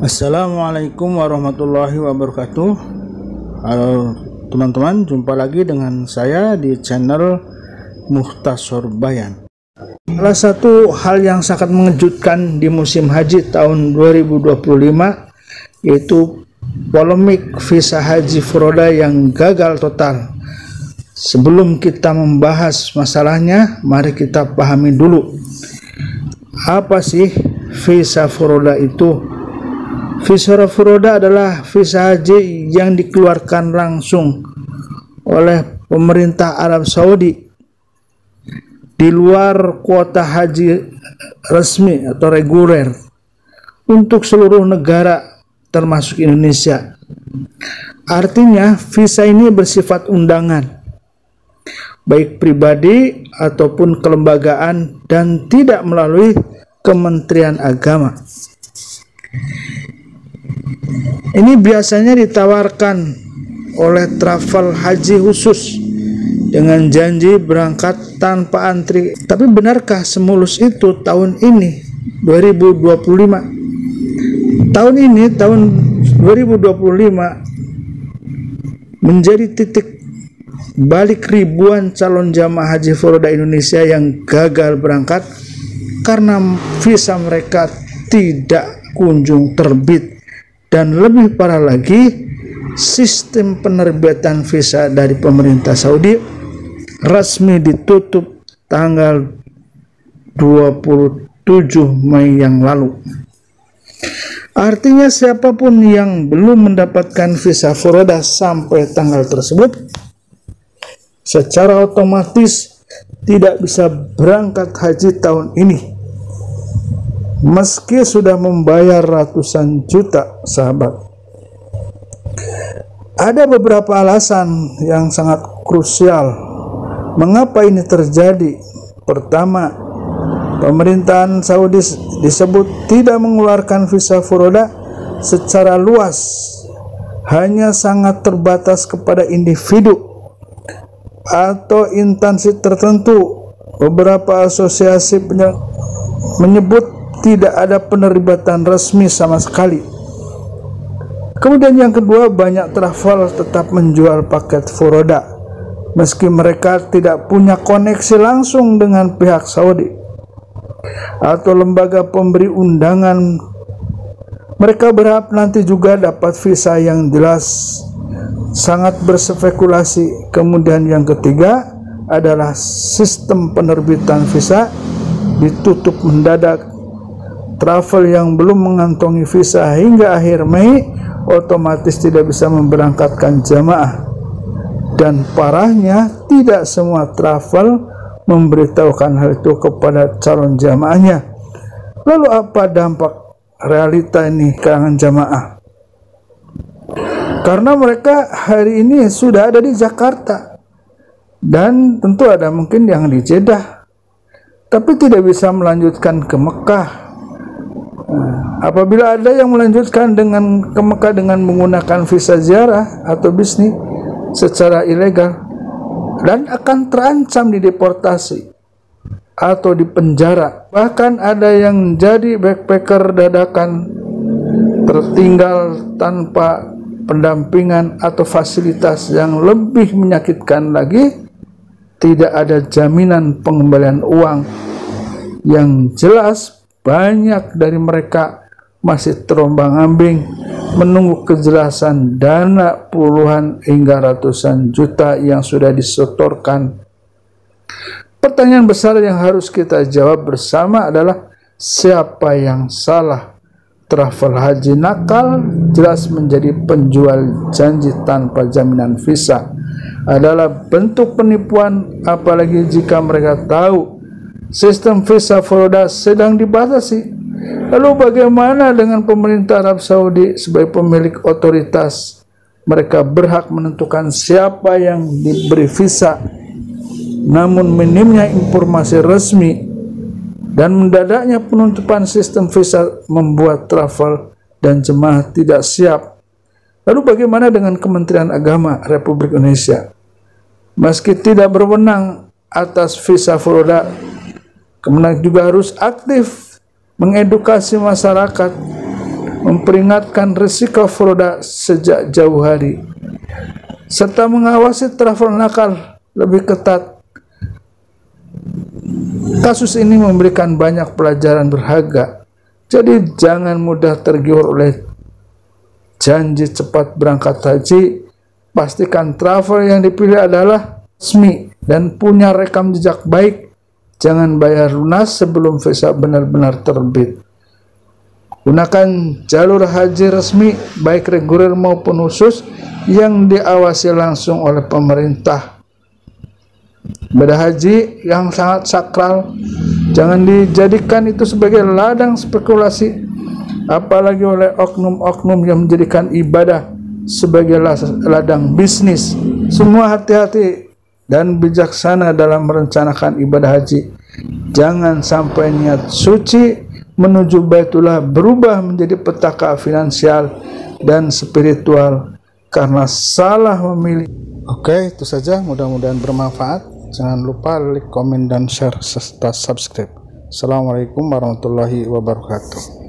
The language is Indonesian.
Assalamualaikum warahmatullahi wabarakatuh. Halo teman-teman, jumpa lagi dengan saya di channel Mukhtasar Bayan. Salah satu hal yang sangat mengejutkan di musim haji tahun 2025 yaitu polemik visa haji furoda yang gagal total. Sebelum kita membahas masalahnya, mari kita pahami dulu apa sih visa furoda itu. Visa furoda adalah visa haji yang dikeluarkan langsung oleh pemerintah Arab Saudi di luar kuota haji resmi atau reguler untuk seluruh negara termasuk Indonesia. Artinya visa ini bersifat undangan, baik pribadi ataupun kelembagaan, dan tidak melalui Kementerian Agama. Ini biasanya ditawarkan oleh travel haji khusus dengan janji berangkat tanpa antri. Tapi benarkah semulus itu tahun ini 2025? Tahun 2025 menjadi titik balik ribuan calon jamaah haji furoda Indonesia yang gagal berangkat karena visa mereka tidak kunjung terbit. Dan lebih parah lagi, sistem penerbitan visa dari pemerintah Saudi resmi ditutup tanggal 27 Mei yang lalu. Artinya siapapun yang belum mendapatkan visa furoda sampai tanggal tersebut secara otomatis tidak bisa berangkat haji tahun ini, meski sudah membayar ratusan juta, sahabat. Ada beberapa alasan yang sangat krusial mengapa ini terjadi. Pertama, pemerintahan Saudi disebut tidak mengeluarkan visa furoda secara luas, hanya sangat terbatas kepada individu atau instansi tertentu. Beberapa asosiasi menyebut tidak ada penerbitan resmi sama sekali. Kemudian yang kedua, banyak travel tetap menjual paket furoda meski mereka tidak punya koneksi langsung dengan pihak Saudi atau lembaga pemberi undangan. Mereka berharap nanti juga dapat visa yang jelas, sangat berspekulasi. Kemudian yang ketiga adalah sistem penerbitan visa ditutup mendadak. Travel yang belum mengantongi visa hingga akhir Mei otomatis tidak bisa memberangkatkan jamaah. Dan parahnya, tidak semua travel memberitahukan hal itu kepada calon jamaahnya. Lalu apa dampak realita ini kalangan jamaah? Karena mereka hari ini sudah ada di Jakarta dan tentu ada mungkin yang di Jeddah, tapi tidak bisa melanjutkan ke Mekah. Apabila ada yang melanjutkan ke Mekah dengan menggunakan visa ziarah atau bisnis secara ilegal, dan akan terancam dideportasi atau dipenjara. Bahkan ada yang jadi backpacker dadakan, tertinggal tanpa pendampingan atau fasilitas. Yang lebih menyakitkan lagi, tidak ada jaminan pengembalian uang. Yang jelas banyak dari mereka masih terombang-ambing menunggu kejelasan dana puluhan hingga ratusan juta yang sudah disetorkan. Pertanyaan besar yang harus kita jawab bersama adalah siapa yang salah? Travel haji nakal jelas menjadi penjual janji tanpa jaminan visa adalah bentuk penipuan, apalagi jika mereka tahu sistem visa furoda sedang dibatasi. Lalu bagaimana dengan pemerintah Arab Saudi sebagai pemilik otoritas? Mereka berhak menentukan siapa yang diberi visa. Namun minimnya informasi resmi dan mendadaknya penutupan sistem visa membuat travel dan jemaah tidak siap. Lalu bagaimana dengan Kementerian Agama Republik Indonesia? Meski tidak berwenang atas visa furoda, Kemenag juga harus aktif mengedukasi masyarakat memperingatkan risiko fraud sejak jauh hari, serta mengawasi travel nakal lebih ketat. Kasus ini memberikan banyak pelajaran berharga, jadi jangan mudah tergiur oleh janji cepat berangkat haji. Pastikan travel yang dipilih adalah resmi dan punya rekam jejak baik. Jangan bayar lunas sebelum visa benar-benar terbit. Gunakan jalur haji resmi, baik reguler maupun khusus, yang diawasi langsung oleh pemerintah. Ibadah haji yang sangat sakral, jangan dijadikan itu sebagai ladang spekulasi, apalagi oleh oknum-oknum yang menjadikan ibadah sebagai ladang bisnis. Semua hati-hati dan bijaksana dalam merencanakan ibadah haji. Jangan sampai niat suci menuju Baitullah berubah menjadi petaka finansial dan spiritual karena salah memilih. Oke, itu saja, mudah-mudahan bermanfaat. Jangan lupa like, komen, dan share serta subscribe. Assalamualaikum warahmatullahi wabarakatuh.